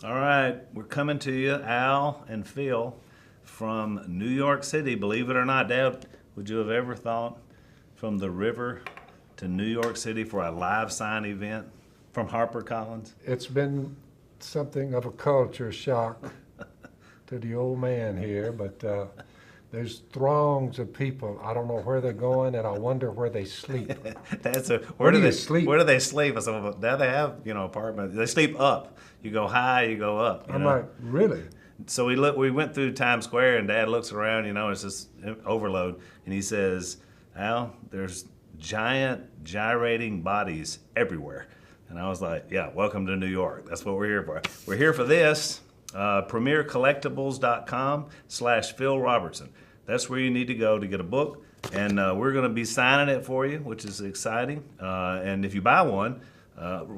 All right, we're coming to you, Al and Phil, from New York City. Believe it or not, Dad, would you have ever thought from the river to New York City for a live sign event from HarperCollins? It's been something of a culture shock to the old man here, but there's throngs of people. I don't know where they're going, and I wonder where they sleep. Where do do they you sleep? Where do they sleep? I said, well, now they have apartments. They sleep up. You go high, you go up. I'm like, really? So we went through Times Square, and Dad looks around, it's just overload, and he says, Al, there's giant gyrating bodies everywhere. And I was like, yeah, welcome to New York. That's what we're here for. We're here for this, premiercollectibles.com/Phil Robertson. That's where you need to go to get a book, and we're going to be signing it for you, which is exciting. And if you buy one,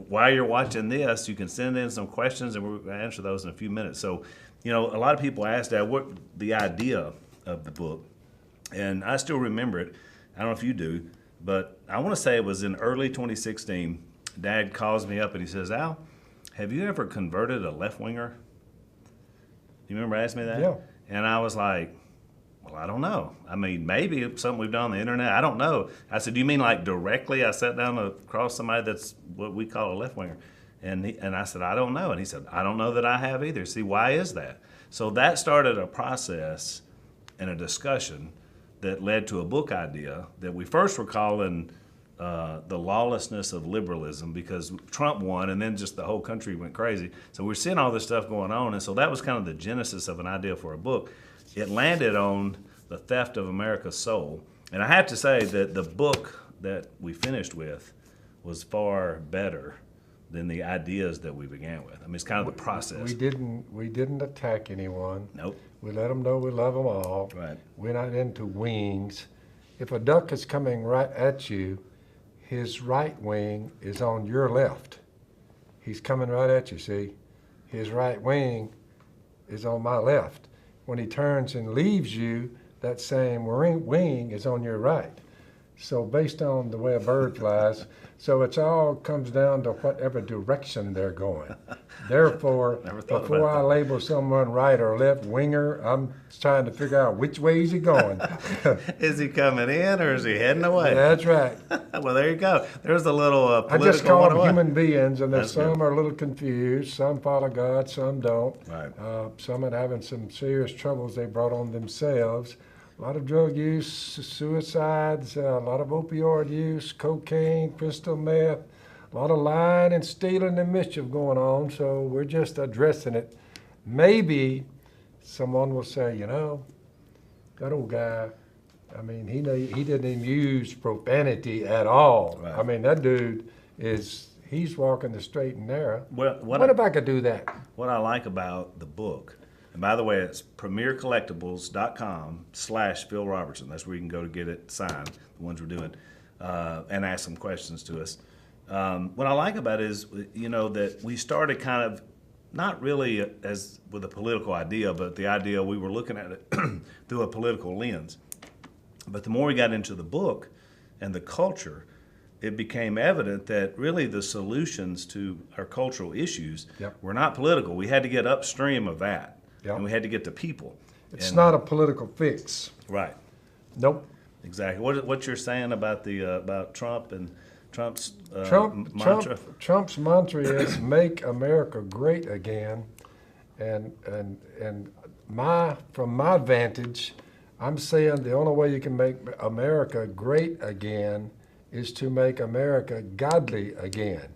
while you're watching this, you can send in some questions, and we're going to answer those in a few minutes. So, a lot of people ask Dad what the idea of the book, and I still remember it. I don't know if you do, but I want to say it was in early 2016. Dad calls me up and he says, Al, have you ever converted a left-winger? You remember asking me that? Yeah. And I was like, well, I don't know. I mean, maybe it's something we've done on the internet. I don't know. I said, do you mean like directly? I sat down across somebody that's what we call a left-winger. And I said, I don't know. And he said, I don't know that I have either. See, why is that? So that started a process and a discussion that led to a book idea that we first were calling The Lawlessness of Liberalism, because Trump won and then just the whole country went crazy. So we're seeing all this stuff going on. And so that was kind of the genesis of an idea for a book. It landed on The Theft of America's Soul. And I have to say that the book that we finished with was far better than the ideas that we began with. I mean, it's kind of the process. We didn't attack anyone. Nope. We let them know we love them all. Right. We're not into wings. If a duck is coming right at you, his right wing is on your left. He's coming right at you, see? His right wing is on my left. When he turns and leaves you, that same wing is on your right. So based on the way a bird flies, so it's all comes down to whatever direction they're going. Therefore, before I label someone right or left winger, I'm trying to figure out which way is he going. Is he coming in or is he heading away? That's right. Well, there you go. There's a little I political just call them 101. human beings, and That's some good. are a little confused. Some follow God, some don't. Right. Some are having some serious troubles they brought on themselves. A lot of drug use, suicides, a lot of opioid use, cocaine, crystal meth, a lot of lying and stealing and mischief going on. So we're just addressing it. Maybe someone will say, that old guy, I mean, he didn't even use profanity at all. Right. I mean, that dude he's walking the straight and narrow. Well, What if I could do that? What I like about the book, and by the way, it's premiercollectibles.com/Phil Robertson. That's where you can go to get it signed, the ones we're doing, and ask some questions to us. What I like about it is, that we started kind of, not really as with a political idea, but the idea we were looking at it through a political lens. But the more we got into the book and the culture, it became evident that really the solutions to our cultural issues Yep. were not political. We had to get upstream of that, Yep. and we had to get to people. It's And- not a political fix. right. Nope. Exactly. What you're saying about about Trump and Trump's mantra? Trump's mantra is "Make America Great Again," and from my vantage, I'm saying the only way you can make America great again is to make America godly again.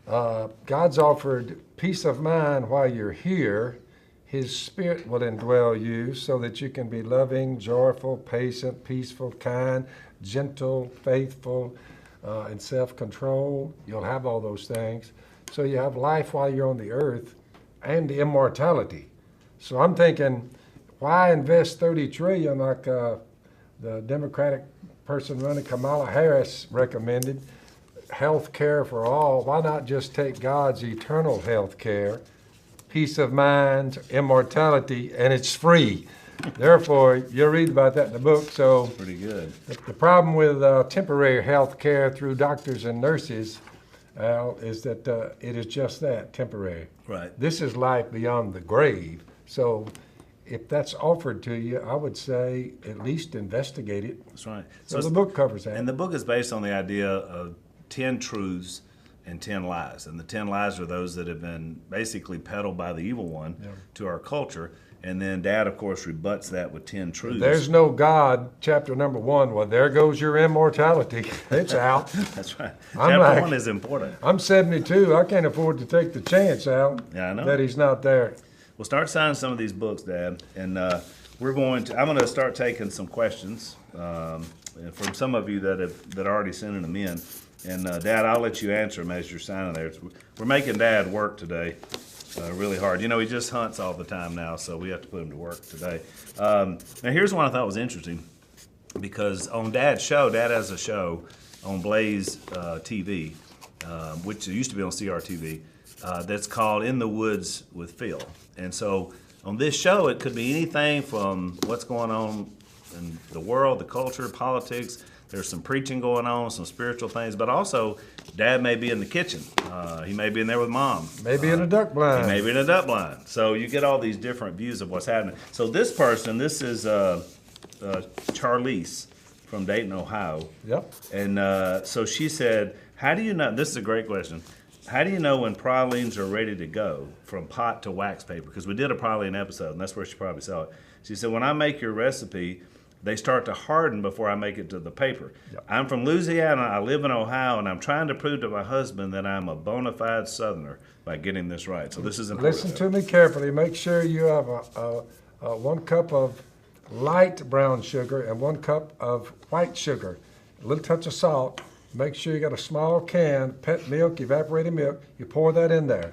God's offered peace of mind while you're here. His Spirit will indwell you so that you can be loving, joyful, patient, peaceful, kind, gentle, faithful, and self-control. You'll have all those things. So you have life while you're on the earth and immortality. So I'm thinking, why invest $30 trillion like the Democratic person running, Kamala Harris, recommended? Health care for all. Why not just take God's eternal health care, peace of mind, immortality, and it's free? Therefore, you'll read about that in the book. So Pretty good. the problem with temporary health care through doctors and nurses, Al, is that it is just that, temporary. Right. This is life beyond the grave. So if that's offered to you, I would say at least investigate it. That's right. So the book covers that. And the book is based on the idea of 10 truths and 10 lies. And the 10 lies are those that have been basically peddled by the evil one to our culture. And then Dad, of course, rebuts that with 10 truths. There's no God, chapter number 1. Well, there goes your immortality. It's out. That's right. I'm Chapter like- 1 is important. I'm 72. I can't afford to take the chance, Al, Yeah, I know. that he's not there. We'll start signing some of these books, Dad. And I'm going to start taking some questions from some of you that are already sending them in. And Dad, I'll let you answer them as you're signing there. We're making Dad work today. Really hard. You know, he just hunts all the time now, so we have to put him to work today. Now, here's one I thought was interesting, because on Dad's show, Dad has a show on Blaze TV, which used to be on CRTV, that's called In the Woods with Phil. And so on this show, it could be anything from what's going on in the world, the culture, politics. There's some preaching going on, some spiritual things, but also Dad may be in the kitchen. He may be in there with Mom. Maybe in a duck blind. He may be in a duck blind. So you get all these different views of what's happening. So this person, this is Charlize from Dayton, Ohio. Yep. And so she said, how do you know, this is a great question, how do you know when pralines are ready to go from pot to wax paper? Because we did a praline episode, and that's where she probably saw it. She said, when I make your recipe, they start to harden before I make it to the paper. Yep. I'm from Louisiana, I live in Ohio, and I'm trying to prove to my husband that I'm a bona fide Southerner by getting this right. So this is important. Listen to me carefully. Make sure you have a 1 cup of light brown sugar and 1 cup of white sugar, a little touch of salt. Make sure you got a small can, pet milk, evaporated milk. You pour that in there.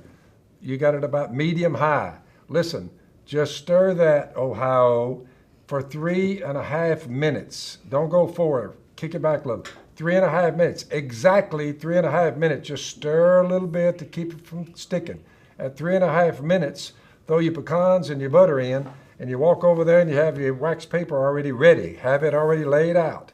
You got it about medium high. Listen, just stir that, Ohio, for 3.5 minutes. Don't go 4. Kick it back a little. 3.5 minutes. Exactly 3.5 minutes. Just stir a little bit to keep it from sticking. At 3.5 minutes, throw your pecans and your butter in, and you walk over there and you have your wax paper already ready. Have it already laid out.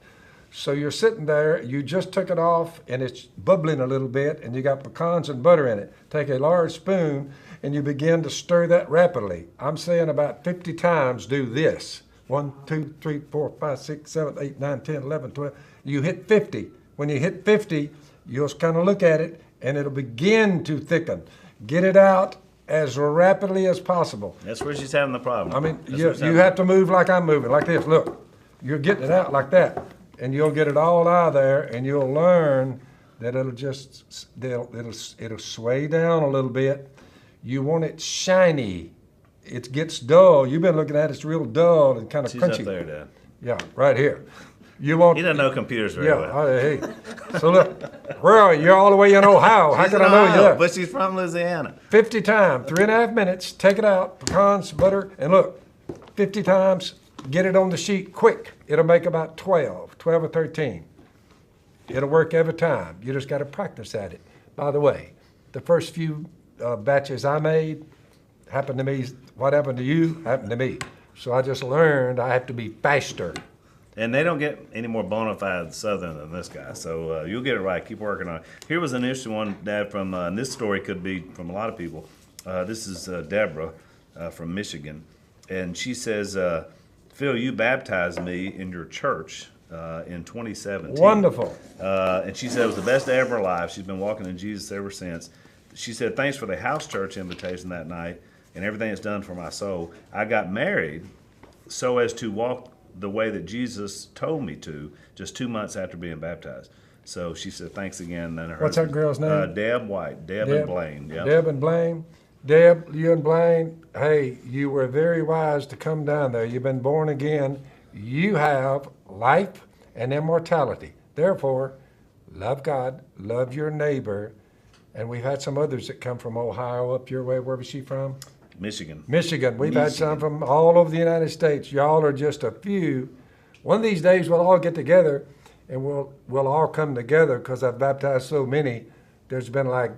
So you're sitting there, you just took it off, and it's bubbling a little bit, and you got pecans and butter in it. Take a large spoon, and you begin to stir that rapidly. I'm saying about 50 times do this. 1, 2, 3, 4, 5, 6, 7, 8, 9, 10, 11, 12. You hit 50. When you hit 50, you'll kind of look at it, and it'll begin to thicken. Get it out as rapidly as possible. That's where she's having the problem. I mean, That's you where she's having have to move like I'm moving, like this. Look, you're getting it out like that, and you'll get it all out of there, and you'll learn that it'll sway down a little bit. You want it shiny. It gets dull. You've been looking at it, it's real dull and kind of She's crunchy. up there, Dad. Yeah, right here. You want. He doesn't know computers very Yeah. well. Hey. So look, where are you? You're all the way in Ohio. How She's can in I know Ohio, you there? But she's from Louisiana. 50 times, 3.5 minutes. Take it out, pecans, butter, and look, 50 times. Get it on the sheet quick. It'll make about 12 or 13. It'll work every time. You just got to practice at it. By the way, the first few batches I made happened to me. What happened to you happened to me. So I just learned I have to be faster. And they don't get any more bona fide Southern than this guy. So you'll get it right. Keep working on it. Here was an interesting one, Dad, from, and this story could be from a lot of people. This is Deborah from Michigan. And she says, Phil, you baptized me in your church in 2017. Wonderful. And she said it was the best day of her life. She's been walking in Jesus ever since. She said, thanks for the house church invitation that night and everything it's done for my soul. I got married so as to walk the way that Jesus told me to just 2 months after being baptized. So she said, thanks again. And her What's that husband, girl's name? Deb White. Deb and Blaine. Yep. Deb and Blaine. Deb, you and Blaine, hey, you were very wise to come down there. You've been born again. You have life and immortality. Therefore, love God, love your neighbor. And we've had some others that come from Ohio up your way. Where was she from? Michigan. Michigan. We've had some from all over the United States. Y'all are just a few. One of these days we'll all get together and we'll all come together because I've baptized so many. There's been like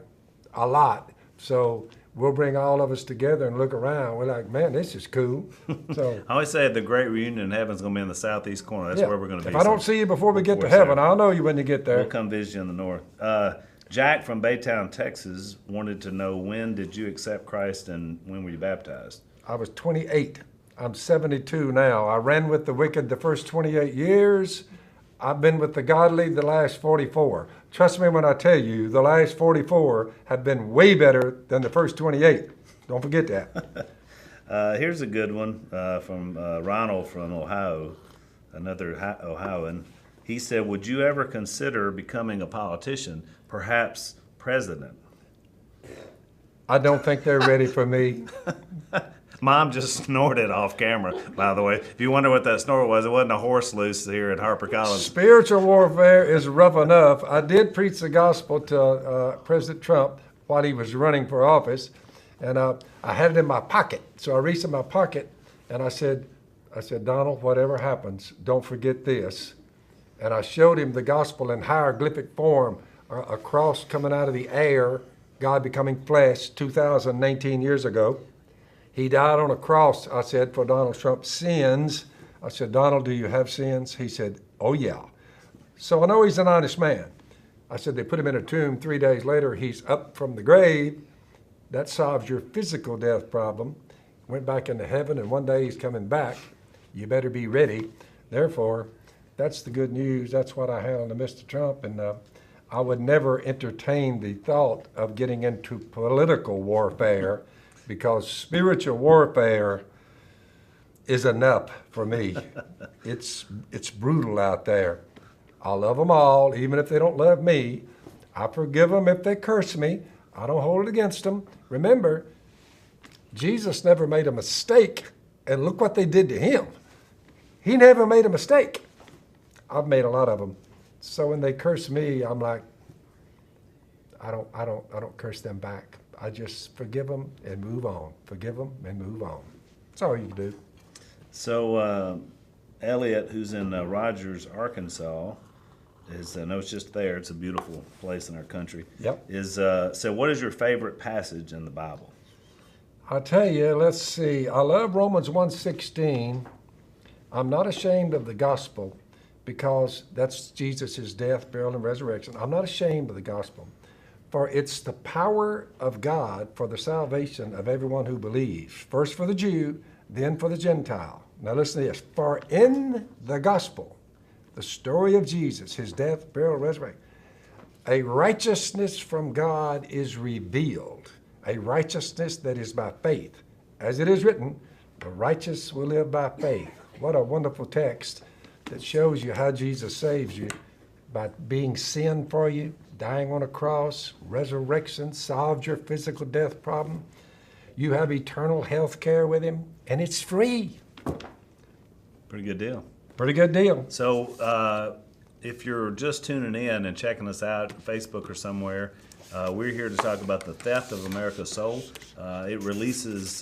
a lot. So we'll bring all of us together and look around. We're like, man, this is cool. So I always say the great reunion in heaven is going to be in the southeast corner. That's where we're going to be. If I don't see you before we get to heaven, I'll know you when you get there. We'll come visit you in the north. Jack from Baytown, Texas, wanted to know, when did you accept Christ and when were you baptized? I was 28. I'm 72 now. I ran with the wicked the first 28 years. I've been with the godly the last 44. Trust me when I tell you, the last 44 have been way better than the first 28. Don't forget that. Here's a good one from Ronald from Ohio, another Ohioan. He said, would you ever consider becoming a politician, perhaps president? I don't think they're ready for me. Mom just snorted off camera, by the way. If you wonder what that snort was, it wasn't a horse loose here at HarperCollins. Spiritual warfare is rough enough. I did preach the gospel to President Trump while he was running for office, and I had it in my pocket. So I reached in my pocket, and I said, Donald, whatever happens, don't forget this. And I showed him the gospel in hieroglyphic form, a cross coming out of the air, God becoming flesh 2019 years ago. He died on a cross, I said, for Donald Trump's sins. I said, Donald, do you have sins? He said, oh, yeah. So I know he's an honest man. I said, they put him in a tomb. 3 days later, he's up from the grave. That solves your physical death problem. Went back into heaven, and one day he's coming back. You better be ready. Therefore, that's the good news. That's what I had on to Mr. Trump. And I would never entertain the thought of getting into political warfare, because spiritual warfare is enough for me. It's brutal out there. I love them all, even if they don't love me. I forgive them if they curse me. I don't hold it against them. Remember, Jesus never made a mistake, and look what they did to him. He never made a mistake. I've made a lot of them. So when they curse me, I'm like, I don't curse them back. I just forgive them and move on. Forgive them and move on. That's all you can do. So Elliot, who's in Rogers, Arkansas, is I know it's just there. It's a beautiful place in our country. Yep. So what is your favorite passage in the Bible? I'll tell you, let's see. I love Romans 1:16. I'm not ashamed of the gospel, because that's Jesus' death, burial, and resurrection. I'm not ashamed of the gospel, for it's the power of God for the salvation of everyone who believes. First for the Jew, then for the Gentile. Now listen to this. For in the gospel, the story of Jesus, his death, burial, resurrection, a righteousness from God is revealed, a righteousness that is by faith. As it is written, the righteous will live by faith. What a wonderful text that shows you how Jesus saves you by being sin for you, dying on a cross, resurrection, solved your physical death problem. You have eternal health care with him, and it's free. Pretty good deal. Pretty good deal. So if you're just tuning in and checking us out on Facebook or somewhere, we're here to talk about The Theft of America's Soul. It releases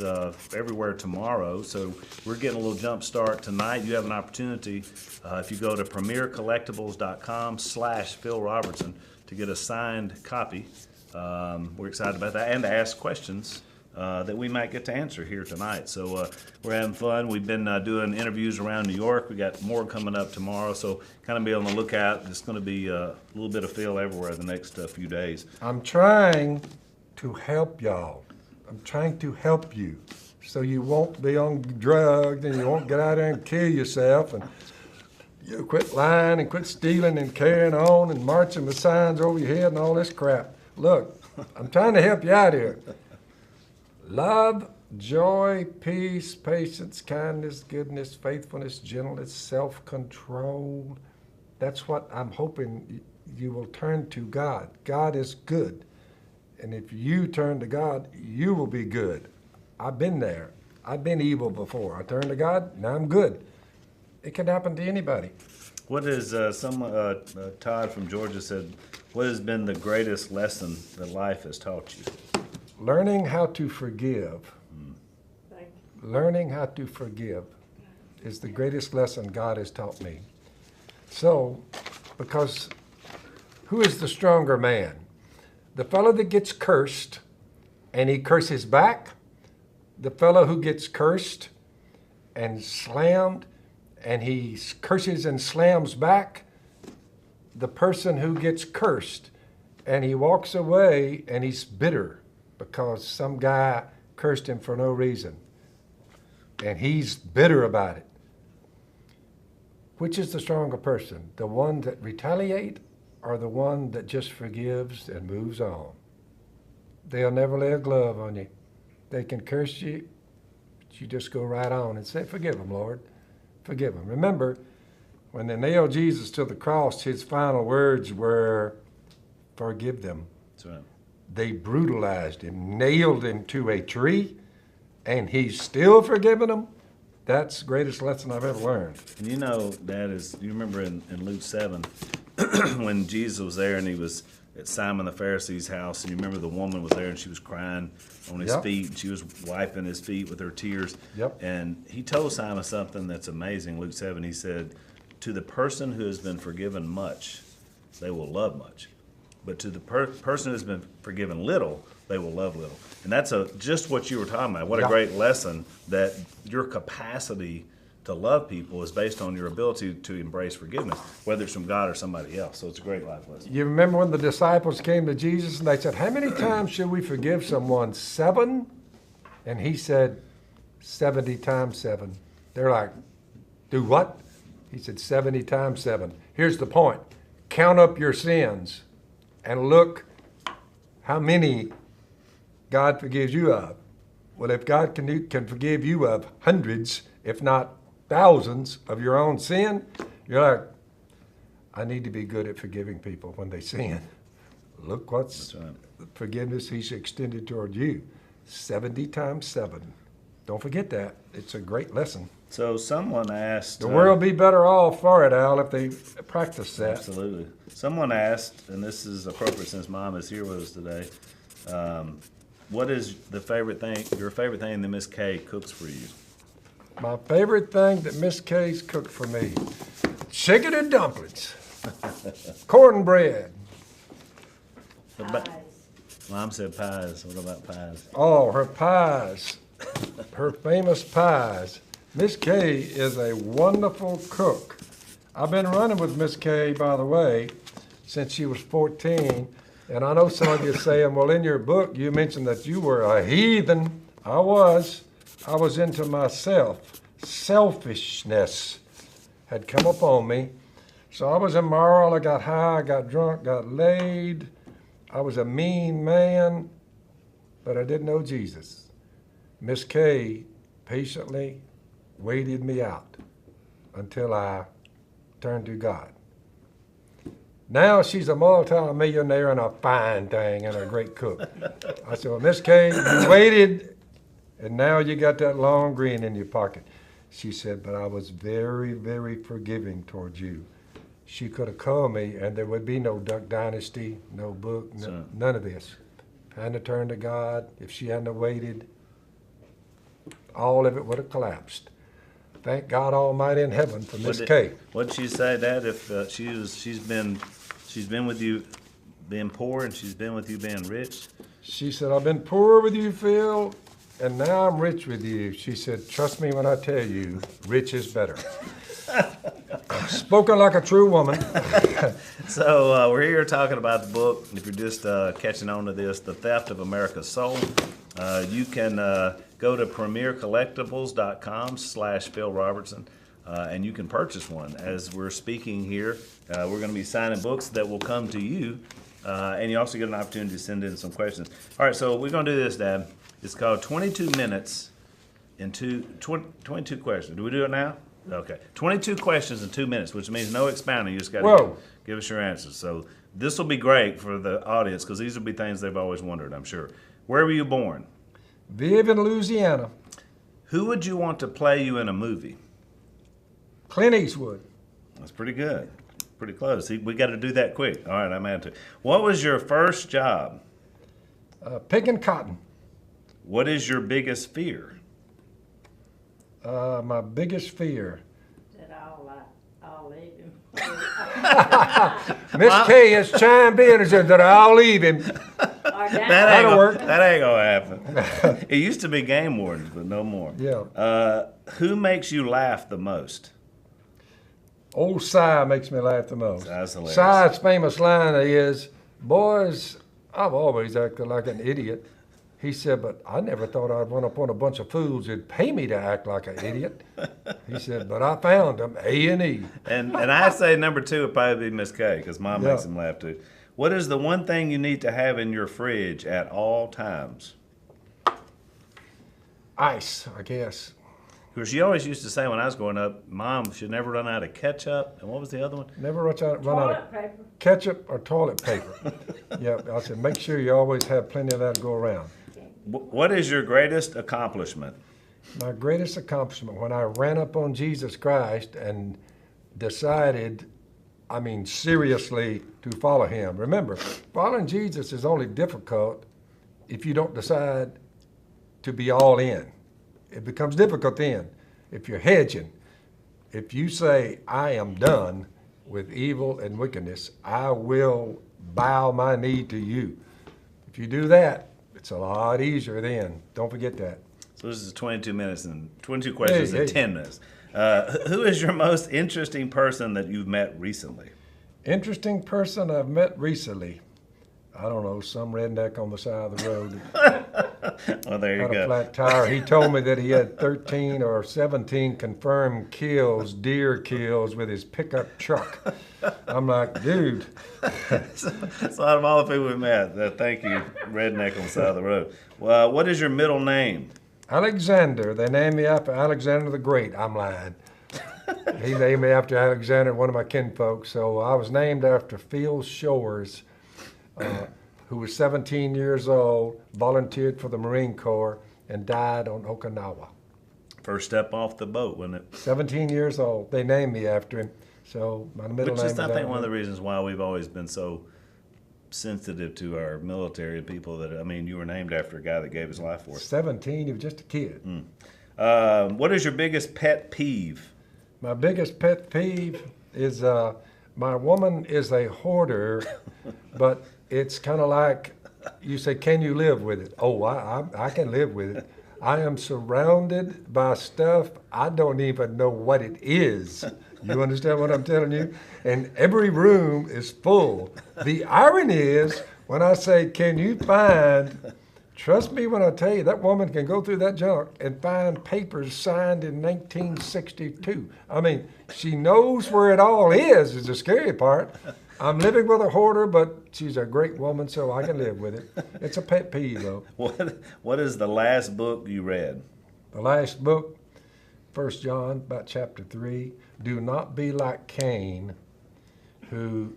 everywhere tomorrow, so we're getting a little jump start tonight. You have an opportunity if you go to premiercollectibles.com/Phil Robertson to get a signed copy. We're excited about that, and to ask questions that we might get to answer here tonight. So we're having fun. We've been doing interviews around New York. We got more coming up tomorrow, so kind of be on the lookout. It's going to be a little bit of Phil everywhere the next few days. I'm trying to help y'all. I'm trying to help you so you won't be on drugs and you won't get out there and kill yourself, and you quit lying and quit stealing and carrying on and marching with signs over your head and all this crap. Look, I'm trying to help you out here. Love, joy, peace, patience, kindness, goodness, faithfulness, gentleness, self-control. That's what I'm hoping you will turn to God. God is good. And if you turn to God, you will be good. I've been there. I've been evil before. I turned to God, now I'm good. It can happen to anybody. What is Todd from Georgia said, what has been the greatest lesson that life has taught you? Learning how to forgive. Learning how to forgive is the greatest lesson God has taught me. So, because who is the stronger man? The fellow that gets cursed and he curses back? The fellow who gets cursed and slammed and he curses and slams back? The person who gets cursed and he walks away and he's bitter because some guy cursed him for no reason. And he's bitter about it. Which is the stronger person? The one that retaliates or the one that just forgives and moves on? They'll never lay a glove on you. They can curse you, but you just go right on and say, forgive them, Lord. Forgive them. Remember, when they nailed Jesus to the cross, his final words were, forgive them. That's right. They brutalized him, nailed him to a tree, and he's still forgiving them. That's the greatest lesson I've ever learned. And you know, Dad, you remember in Luke 7, when Jesus was there and he was at Simon the Pharisee's house, and you remember the woman was there and she was crying on his feet, and she was wiping his feet with her tears. Yep. And he told Simon something that's amazing. Luke 7, he said, to the person who has been forgiven much, they will love much. But to the person who has been forgiven little, they will love little. And that's just what you were talking about. What a great lesson, that your capacity to love people is based on your ability to embrace forgiveness, whether it's from God or somebody else. So it's a great life lesson. You remember when the disciples came to Jesus and they said, how many times should we forgive someone? 7? And he said, 70 times 7. They're like, do what? He said, 70 times 7. Here's the point. Count up your sins and look how many God forgives you of. Well, if God can forgive you of hundreds, if not thousands of your own sin, you're like, I need to be good at forgiving people when they sin. Look what's the forgiveness he's extended toward you. 70 times 7. Don't forget that. It's a great lesson. So someone asked... The world will be better off for it, Al, if they practice that. Absolutely. Someone asked, and this is appropriate since Mom is here with us today, what is your favorite thing that Miss Kay cooks for you? My favorite thing that Miss Kay's cooked for me, chicken and dumplings, cornbread. Pies. Mom said pies. What about pies? Oh, her pies, her famous pies. Miss Kay is a wonderful cook. I've been running with Miss Kay, by the way, since she was 14. And I know some of you are saying, well, in your book, you mentioned that you were a heathen. I was into myself. Selfishness had come upon me. So I was immoral. I got high, I got drunk, got laid. I was a mean man, but I didn't know Jesus. Miss Kay patiently waited me out until I turned to God. Now she's a multi-millionaire and a fine thing and a great cook. I said, well, Miss Kay, you waited, and now you got that long green in your pocket. She said, but I was very, very forgiving towards you. She could have called me, and there would be no Duck Dynasty, no book, none of this. I hadn't turned to God. If she hadn't waited, all of it would have collapsed. Thank God Almighty in heaven for Miss Kay. What'd she say, Dad? If she's been with you being poor, and she's been with you being rich? She said, I've been poor with you, Phil, and now I'm rich with you. She said, trust me when I tell you, rich is better. Spoken like a true woman. So we're here talking about the book. If you're just catching on to this, The Theft of America's Soul. You can go to premiercollectibles.com/Phil Robertson, and you can purchase one. As we're speaking here, we're going to be signing books that will come to you, and you also get an opportunity to send in some questions. All right, so we're going to do this, Dad. It's called 22 Minutes in 22 Questions. Do we do it now? Okay. 22 questions in 2 minutes, which means no expounding. You just got to give us your answers. So this will be great for the audience because these will be things they've always wondered, I'm sure. Where were you born? Vive in Louisiana. Who would you want to play you in a movie? Clint Eastwood. That's pretty good. Pretty close. See, we got to do that quick. All right, I'm at it. What was your first job? Picking cotton. What is your biggest fear? My biggest fear. That I'll leave him. Miss Kay has chimed in and said that I'll leave him. That'll work. That ain't gonna happen. It used to be game wardens, but no more. Yeah. Who makes you laugh the most? Old Si makes me laugh the most. That's hilarious. Si's famous line is, boys, I've always acted like an idiot. He said, but I never thought I'd run upon a bunch of fools who'd pay me to act like an idiot. He said, but I found them, A&E. And I'd say number 2 would probably be Miss K, because Mom Yeah. makes him laugh too. What is the one thing you need to have in your fridge at all times? Ice, I guess. Because she always used to say when I was growing up, Mom should never run out of ketchup. And what was the other one? Never run out of Toilet paper. ketchup or toilet paper. Yeah, I said, make sure you always have plenty of that to go around. What is your greatest accomplishment? My greatest accomplishment, when I ran up on Jesus Christ and decided, I mean, seriously to follow him. Remember, following Jesus is only difficult if you don't decide to be all in. It becomes difficult then. If you're hedging, if you say, I am done with evil and wickedness, I will bow my knee to you. If you do that, it's a lot easier then. Don't forget that. So this is 22 minutes and 22 questions Hey, in hey. 10 minutes. Who is your most interesting person that you've met recently? Interesting person I've met recently. I don't know, some redneck on the side of the road Well, there you had a go. flat tire. He told me that he had 13 or 17 confirmed kills, deer kills, with his pickup truck. I'm like, dude, So out of all the people we met, thank you, redneck on the side of the road. Well, what is your middle name? Alexander. They named me after Alexander the Great. I'm lying. He named me after Alexander, one of my kinfolks. So I was named after Phil Shores, who was 17 years old, volunteered for the Marine Corps, and died on Okinawa. First step off the boat, wasn't it? 17 years old. They named me after him. So my middle Which name is, I think, Alexander. one of the reasons why we've always been so sensitive to our military and people that, I mean, you were named after a guy that gave his life for us. 17, he was just a kid. What is your biggest pet peeve? My biggest pet peeve is my woman is a hoarder, but it's kind of like you say, can you live with it? Oh, I can live with it. I am surrounded by stuff I don't even know what it is. You understand what I'm telling you? And every room is full. The irony is when I say, can you find, trust me when I tell you, that woman can go through that junk and find papers signed in 1962. I mean, she knows where it all is the scary part. I'm living with a hoarder, but she's a great woman, so I can live with it. It's a pet peeve, though. What is the last book you read? The last book, 1 John, about chapter 3. Do not be like Kane, who,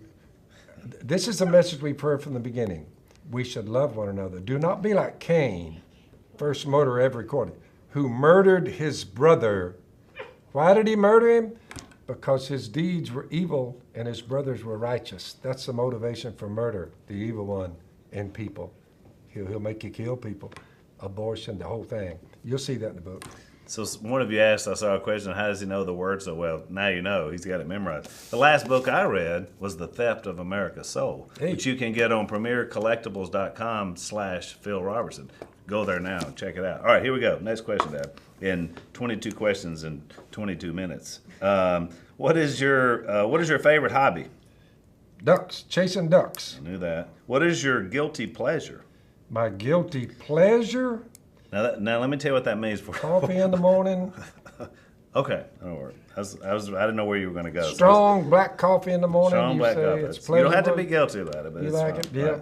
this is the message we've heard from the beginning. We should love one another. Do not be like Kane, first murderer ever recorded, who murdered his brother. Why did he murder him? Because his deeds were evil and his brothers were righteous. That's the motivation for murder, the evil one in people. He'll make you kill people, abortion, the whole thing. You'll see that in the book. So one of you asked, I saw a question, how does he know the word so well? Now you know, he's got it memorized. The last book I read was The Theft of America's Soul, Hey. which you can get on premiercollectibles.com/Phil Robertson. Go there now and check it out. All right, here we go. Next question, Dad. In 22 questions in 22 minutes. What is your favorite hobby? Ducks, chasing ducks. I knew that. What is your guilty pleasure? My guilty pleasure, Now let me tell you what that means for coffee in the morning, Okay, that'll work. I didn't know where you were going to go. strong black coffee in the morning. Strong You black say coffee. it's You don't have to pleasurable. be guilty about it, but You it's like fine. it? Yeah.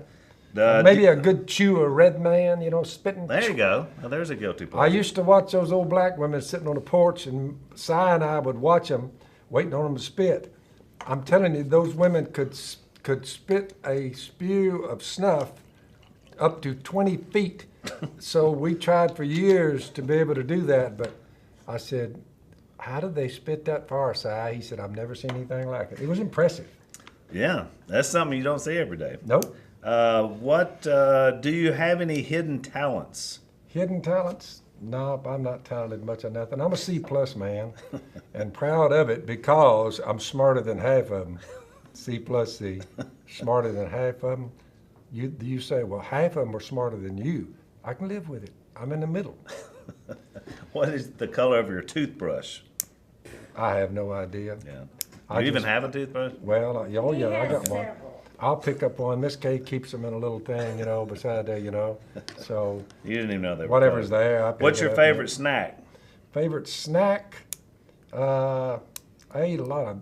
Right. Maybe a good chew of Red Man, spitting. There you go. Now, there's a guilty I pleasure. used to watch those old black women sitting on the porch, and Si and I would watch them, waiting on them to spit. I'm telling you, those women could spit a spew of snuff up to 20 feet. So we tried for years to be able to do that, but I said, how did they spit that far, Si? He said, I've never seen anything like it. It was impressive. Yeah, that's something you don't see every day. Nope. Do you have any hidden talents? Hidden talents? Nope, I'm not talented much of nothing. I'm a C+ man, and proud of it because I'm smarter than half of them. C+, smarter than half of them. You say, well, half of them are smarter than you. I can live with it. I'm in the middle. What is the color of your toothbrush? I have no idea. Yeah. I Do you even just- have a toothbrush? Well, oh He yeah, I has got one. several. I'll pick up one. Miss Kay keeps them in a little thing, beside there, So You didn't even know they were whatever's covered. there, I pick What's it your up. favorite snack? Favorite snack? I eat a lot of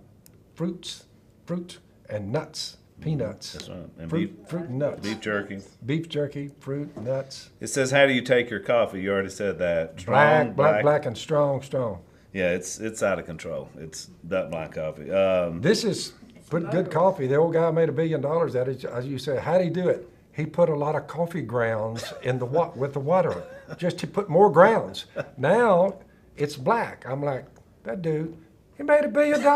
fruit and nuts, peanuts. That's right. And Fruit and nuts. beef jerky. Beef jerky, fruit, nuts. It says, how do you take your coffee? You already said that. Black and strong. Yeah, it's out of control. It's that black coffee. This is good coffee. The old guy made $1 billion at it. As you say, how'd he do it? He put a lot of coffee grounds in with the water, just to put more grounds. Now it's black. I'm like, that dude, he made $1 billion.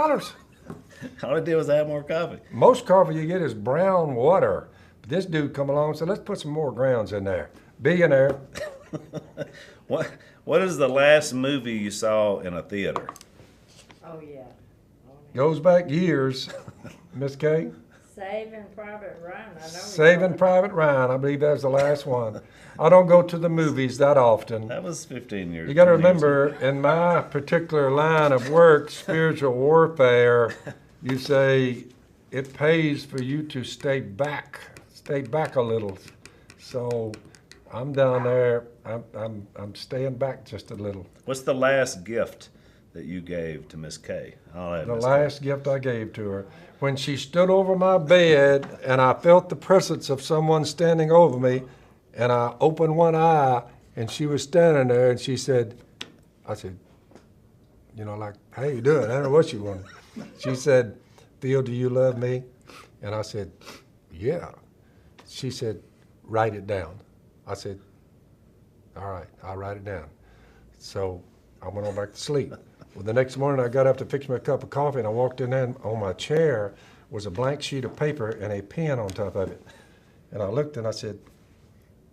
All it did was add more coffee. Most coffee you get is brown water. But this dude come along and said, let's put some more grounds in there. Billionaire. What is the last movie you saw in a theater? Oh, yeah. Goes back years, Miss Kay. Saving Private Ryan, I know. Saving Private Ryan. I believe that was the last one. I don't go to the movies that often. That was 15 years. You got to 20 years ago. remember, in my particular line of work, spiritual warfare, you say it pays for you to stay back a little. So I'm down there. I'm staying back just a little. What's the last gift that you gave to Miss Kay? The last gift I gave to her, when she stood over my bed and I felt the presence of someone standing over me, and I opened one eye and she was standing there, and she said, I said, like, how you doing? I don't know what she wanted. She said, Phil, do you love me? And I said, yeah. She said, write it down. I said, all right, I'll write it down. So I went on back to sleep. Well, the next morning I got up to fix me a cup of coffee, and I walked in there, and on my chair was a blank sheet of paper and a pen on top of it. And I looked and I said,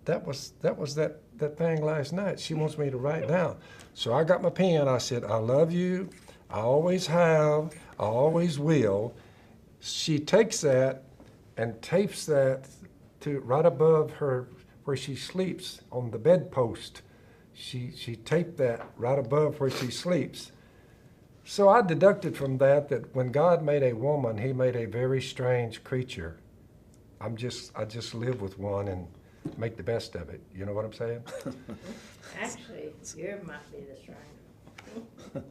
that was that thing last night. She wants me to write down. So I got my pen. I said, I love you. I always have. I always will. She takes that and tapes that to right above her where she sleeps on the bedpost. She taped that right above where she sleeps. So I deducted from that when God made a woman, he made a very strange creature. I just live with one and make the best of it. You know what I'm saying? Actually, yours might be the stranger.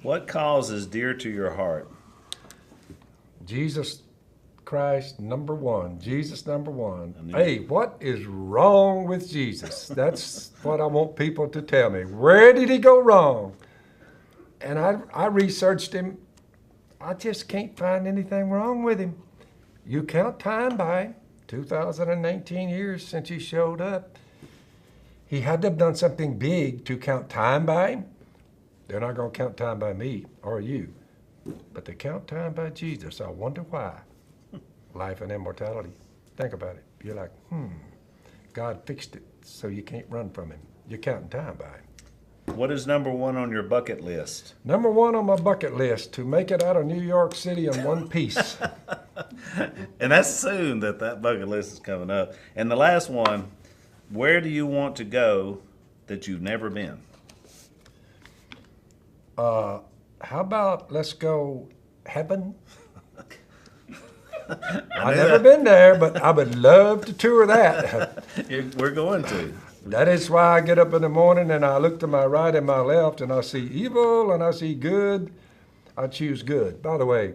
What cause is dear to your heart? Jesus Christ, number one. Jesus, number one. Hey, what is wrong with Jesus? That's what I want people to tell me. Where did he go wrong? And I researched him. I just can't find anything wrong with him. You count time by 2019 years since he showed up. He had to have done something big to count time by him. They're not going to count time by me or you, but they count time by Jesus. I wonder why. Life and immortality. Think about it. You're like, God fixed it so you can't run from him. You're counting time by him. What is number one on your bucket list? Number one on my bucket list, to make it out of New York City in one piece. And that's soon that bucket list is coming up. And the last one, where do you want to go that you've never been? How about let's go heaven? I've never been there, but I would love to tour that. We're going to. That is why I get up in the morning and I look to my right and my left and I see evil and I see good. I choose good. By the way,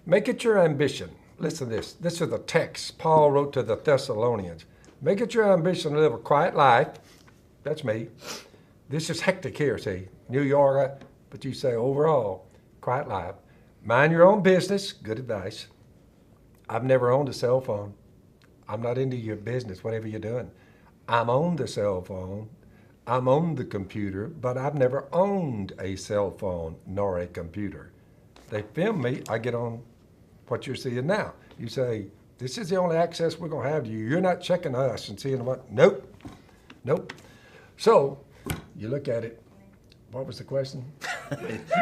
make it your ambition. Listen to this. This is the text Paul wrote to the Thessalonians. Make it your ambition to live a quiet life. That's me. This is hectic here, see. New York, but you say overall, quiet life. Mind your own business. Good advice. I've never owned a cell phone. I'm not into your business, whatever you're doing. I'm on the cell phone. I'm on the computer, but I've never owned a cell phone nor a computer. They film me. I get on what you're seeing now. You say, this is the only access we're going to have to you. You're not checking us and seeing what. Nope. Nope. So you look at it. What was the question?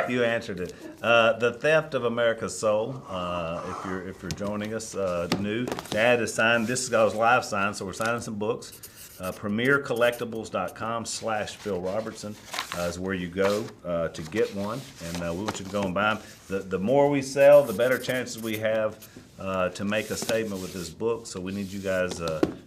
You answered it. The theft of America's soul. If you're joining us new, Dad is signed. This is God's live sign, so we're signing some books. PremierCollectibles.com/Phil Robertson is where you go to get one, and we want you to go and buy them. The more we sell, the better chances we have to make a statement with this book. So we need you guys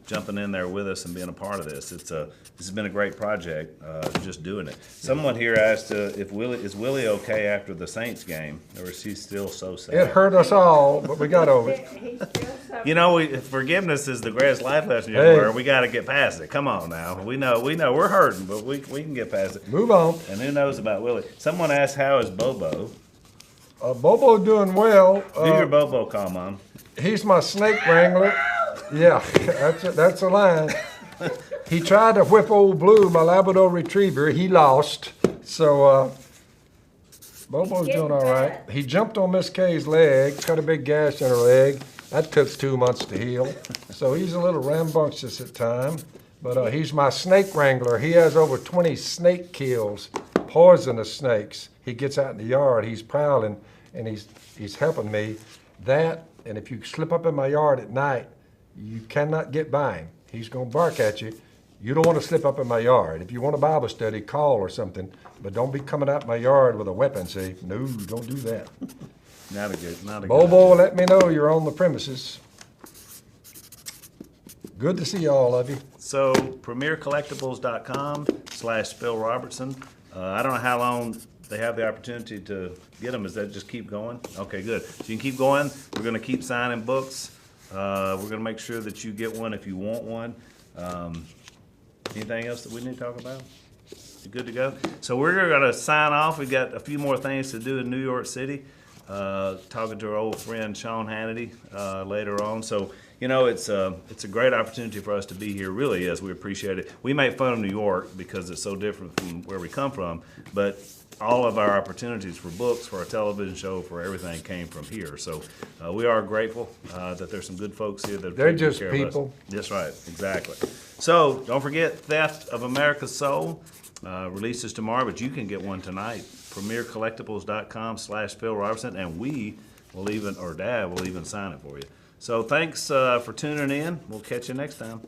jumping in there with us and being a part of this. This has been a great project, just doing it. Someone here asked if Willie okay after the Saints game, or is he still so sad? It hurt us all, but we got over it. He's still suffering. You know, forgiveness is the greatest life lesson you Hey. ever learn. We got to get past it. Come on now. We know we're hurting, but we can get past it. Move on. And who knows about Willie? Someone asked, how is Bobo? Bobo doing well. Who's your Bobo call, Mom? He's my snake wrangler. Yeah, that's a line. He tried to whip old Blue, my Labrador Retriever. He lost. So Bobo's doing all right. He jumped on Miss Kay's leg, cut a big gash in her leg. That took 2 months to heal. So he's a little rambunctious at times. But he's my snake wrangler. He has over 20 snake kills, poisonous snakes. He gets out in the yard, he's prowling, and he's helping me. That, and if you slip up in my yard at night, you cannot get by him. He's gonna bark at you. You don't wanna slip up in my yard. If you want a Bible study, call or something, but don't be coming out my yard with a weapon, see? No, don't do that. Not a good. Bobo, let me know you're on the premises. Good to see all of you. So, premiercollectibles.com/Phil Robertson. I don't know how long they have the opportunity to get them. Does that just keep going? Okay, good. So you can keep going. We're going to keep signing books. We're going to make sure that you get one if you want one. Anything else that we need to talk about? You good to go? So we're going to sign off. We've got a few more things to do in New York City. Talking to our old friend Sean Hannity later on. So, you know, it's a great opportunity for us to be here, really is. We appreciate it. We make fun of New York because it's so different from where we come from, but all of our opportunities for books, for our television show, for everything came from here. So we are grateful that there's some good folks here that They're take good just care of us. people. That's right, exactly. So don't forget, Theft of America's Soul releases tomorrow, but you can get one tonight. premiercollectibles.com/Phil Robertson, and we will even, or Dad will even sign it for you. So thanks for tuning in. We'll catch you next time.